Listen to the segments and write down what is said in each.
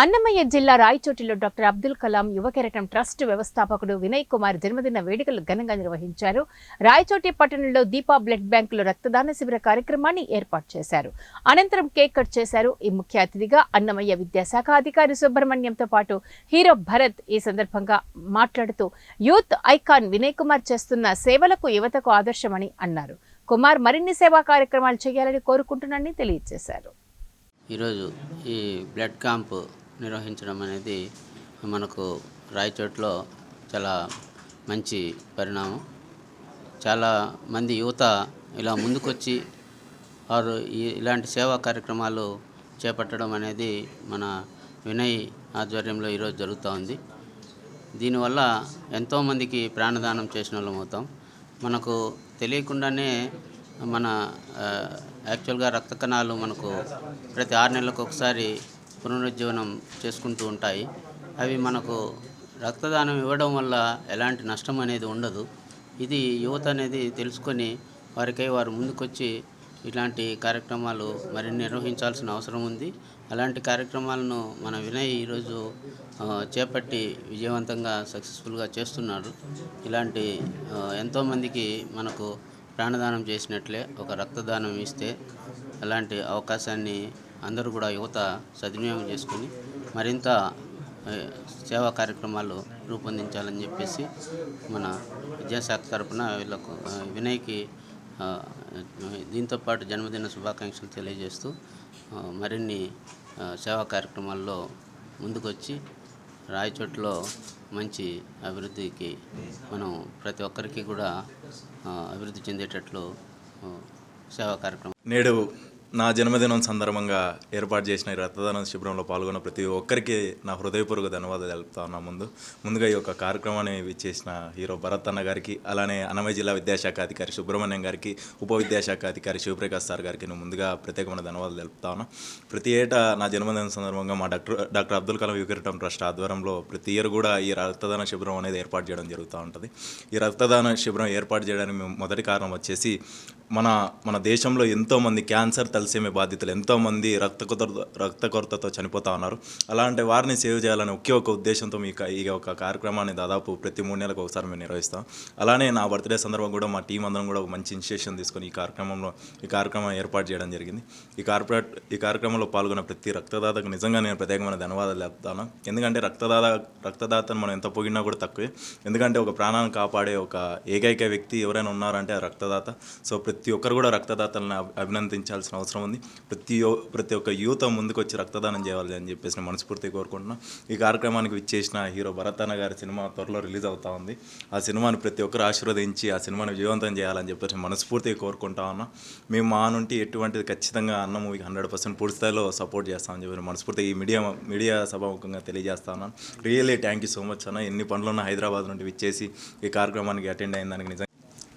అన్నమయ్య జిల్లా రాయచోటిలో డాక్టర్ అబ్దుల్ కలాం యువ కెరటం ట్రస్ట్ వ్యవస్థాపకుడు వినయ్ కుమార్ జన్మదిన వేడుకలు ఘనంగా నిర్వహించారు. రాయచోటి పట్టణంలో దీపా బ్లడ్ బ్యాంకులో రక్తదాన శిబిర కార్యక్రమాన్ని ఏర్పాటు చేశారు. అనంతరం కేక్ కట్ చేశారు. ఈ ముఖ్య అతిథిగా అన్నమయ్య విద్యాశాఖ అధికారి సుబ్రహ్మణ్యంతో పాటు హీరో భరత్ ఈ సందర్భంగా మాట్లాడుతూ యూత్ ఐకాన్ వినయ్ కుమార్ చేస్తున్న సేవలకు యువతకు ఆదర్శమని అన్నారు. కుమార్ మరిన్ని సేవా కార్యక్రమాలు చేయాలని కోరుకుంటున్నానని తెలియజేశారు. ఈరోజు ఈ బ్లడ్ క్యాంప్ నిర్వహించడం అనేది మనకు రాయచోట్లో చాలా మంచి పరిణామం. చాలా మంది యువత ఇలా ముందుకొచ్చి వారు ఇలాంటి సేవా కార్యక్రమాలు చేపట్టడం అనేది మన వినయ్ ఆధ్వర్యంలో ఈరోజు జరుగుతూ ఉంది. దీనివల్ల ఎంతోమందికి ప్రాణదానం చేసిన వాళ్ళం అవుతాం. మనకు తెలియకుండానే మన యాక్చువల్గా రక్త కణాలు మనకు ప్రతి 6 నెలలకు ఒకసారి పునరుజ్జీవనం చేసుకుంటూ ఉంటాయి. అవి మనకు రక్తదానం ఇవ్వడం వల్ల ఎలాంటి నష్టం అనేది ఉండదు. ఇది యువత అనేది తెలుసుకొని వారికై వారు ముందుకొచ్చి ఇలాంటి కార్యక్రమాలు మరిన్ని నిర్వహించాల్సిన అవసరం ఉంది. అలాంటి కార్యక్రమాలను మన వినయ్ ఈరోజు చేపట్టి విజయవంతంగా సక్సెస్ఫుల్గా చేస్తున్నారు. ఇలాంటి ఎంతోమందికి మనకు ప్రాణదానం చేసినట్లే ఒక రక్తదానం ఇస్తే అలాంటి అవకాశాన్ని అందరూ కూడా యువత సద్వినియోగం చేసుకుని మరింత సేవా కార్యక్రమాలు రూపొందించాలని చెప్పేసి మన విద్యాశాఖ తరఫున వీళ్ళకు వినయ్కి దీంతోపాటు జన్మదిన శుభాకాంక్షలు తెలియజేస్తూ మరిన్ని సేవా కార్యక్రమాల్లో ముందుకొచ్చి రాయచోట్లో మంచి అభివృద్ధికి మనం ప్రతి ఒక్కరికి కూడా అభివృద్ధి చెందేటట్లు సేవా కార్యక్రమం. నేడు నా జన్మదినం సందర్భంగా ఏర్పాటు చేసిన ఈ రక్తదాన శిబిరంలో పాల్గొన్న ప్రతి ఒక్కరికి నా హృదయపూర్వక ధన్యవాదాలు తెలుపుతా ఉన్నా. ముందుగా ఈ యొక్క కార్యక్రమాన్ని విచ్చేసిన హీరో భరత్ అన్న గారికి, అలానే అన్నమయ్య జిల్లా విద్యాశాఖ అధికారి సుబ్రహ్మణ్యం గారికి, ఉప విద్యాశాఖ అధికారి శివప్రకాష్ సార్ గారికి నేను ముందుగా ప్రత్యేకమైన ధన్యవాదాలు తెలుపుతా ఉన్నా. ప్రతి ఏటా నా జన్మదినం సందర్భంగా మా డాక్టర్ అబ్దుల్ కలాం యువ కెరటం ట్రస్ట్ ఆధ్వర్యంలో ప్రతి ఇయర్ కూడా ఈ రక్తదాన శిబిరం అనేది ఏర్పాటు చేయడం జరుగుతూ ఉంటుంది. ఈ రక్తదాన శిబిరం ఏర్పాటు చేయడానికి మేము మొదటి కారణం వచ్చేసి మన దేశంలో ఎంతోమంది క్యాన్సర్, తలసేమియా బాధితులు ఎంతోమంది రక్త కొరతతో చనిపోతూ ఉన్నారు. అలాంటి వారిని సేవ్ చేయాలని ఒకే ఒక ఉద్దేశంతో ఈ ఒక కార్యక్రమాన్ని దాదాపు ప్రతి 3 నెలలకు ఒకసారి మేము నిర్వహిస్తాం. అలానే నా బర్త్డే సందర్భంగా కూడా మా టీం అందరం కూడా ఒక మంచి ఇనిషియేషన్ తీసుకొని ఈ కార్యక్రమం ఏర్పాటు చేయడం జరిగింది. ఈ కార్యక్రమంలో పాల్గొన్న ప్రతి రక్తదాతకు నిజంగా నేను ప్రత్యేకమైన ధన్యవాదాలు చెప్తాను. ఎందుకంటే రక్తదాతను మనం ఎంత పొగిడినా కూడా తక్కువే. ఎందుకంటే ఒక ప్రాణాన్ని కాపాడే ఒక ఏకైక వ్యక్తి ఎవరైనా ఉన్నారంటే ఆ రక్తదాత. సో ప్రతి ఒక్కరు కూడా రక్తదాతలను అభినందించాల్సిన అవసరం ఉంది. ప్రతి ఒక్క యూత్ ముందుకు వచ్చి రక్తదానం చేయాలి అని చెప్పేసి నేను మనస్ఫూర్తిగా కోరుకుంటున్నాను. ఈ కార్యక్రమానికి విచ్చేసిన హీరో భరత్ అన్న గారి సినిమా త్వరలో రిలీజ్ అవుతా ఉంది. ఆ సినిమాని ప్రతి ఒక్కరు ఆశీర్వదించి ఆ సినిమాని విజయవంతం చేయాలని చెప్పేసి మనస్ఫూర్తిగా కోరుకుంటా ఉన్నా. మేము మా నుండి ఎటువంటిది ఖచ్చితంగా అన్న మూవీకి 100% పూర్తి స్థాయిలో సపోర్ట్ చేస్తామని చెప్పి మనస్ఫూర్తిగా ఈ మీడియా సభాముఖంగా తెలియజేస్తా ఉన్నాను. Really thank you so much అన్న. ఎన్ని పనులున్న హైదరాబాద్ నుండి విచ్చేసి ఈ కార్యక్రమానికి అటెండ్ అయిన దానికి నిజంగా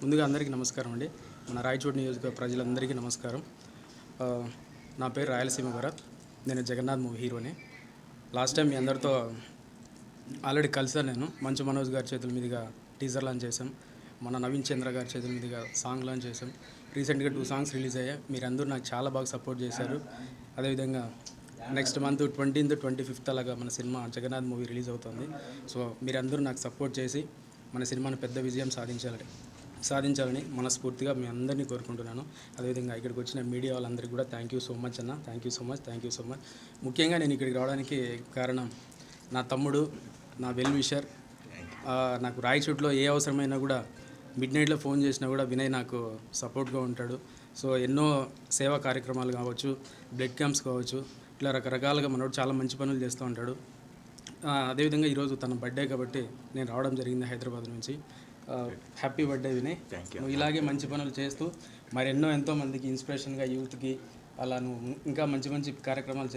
ముందుగా అందరికీ నమస్కారం అండి. మన రాయచోటి నియోజకవర్గ ప్రజలందరికీ నమస్కారం. నా పేరు రాయలసీమ భరత్. నేను జగన్నాథ్ మూవీ హీరోని. లాస్ట్ టైం మీ అందరితో ఆల్రెడీ కలిసాను. నేను మంచు మనోజ్ గారి చేతుల మీదుగా టీజర్ లాంచ్ చేసాం. మన నవీన్ చంద్ర గారి చేతుల మీదుగా సాంగ్ లాంచ్ చేసాం. రీసెంట్గా 2 సాంగ్స్ రిలీజ్ అయ్యాయి. మీరందరూ నాకు చాలా బాగా సపోర్ట్ చేశారు. అదేవిధంగా నెక్స్ట్ మంత్ 20th, 25th అలాగా మన సినిమా జగన్నాథ్ మూవీ రిలీజ్ అవుతుంది. సో మీరందరూ నాకు సపోర్ట్ చేసి మన సినిమాని పెద్ద విజయం సాధించాలని మనస్ఫూర్తిగా మీ అందరినీ కోరుకుంటున్నాను. అదేవిధంగా ఇక్కడికి వచ్చిన మీడియా వాళ్ళందరికీ కూడా థ్యాంక్ యూ సో మచ్ అన్న. Thank you so much. ముఖ్యంగా నేను ఇక్కడికి రావడానికి కారణం నా తమ్ముడు, నా వెల్ విషర్. నాకు రాయచోట్లో ఏ అవసరమైనా కూడా మిడ్నైట్లో ఫోన్ చేసినా కూడా వినయ్ నాకు సపోర్ట్గా ఉంటాడు. సో ఎన్నో సేవా కార్యక్రమాలు కావచ్చు, బ్లడ్ క్యాంప్స్ కావచ్చు, ఇట్లా రకరకాలుగా మనోడు చాలా మంచి పనులు చేస్తూ ఉంటాడు. అదేవిధంగా ఈరోజు తన బర్త్డే కాబట్టి నేను రావడం జరిగింది హైదరాబాద్ నుంచి. Happy birthday Vinay. నువ్వు ఇలాగే మంచి పనులు చేస్తూ ఎంతో మందికి ఇన్స్పిరేషన్గా యూత్కి అలా నువ్వు ఇంకా మంచి కార్యక్రమాలు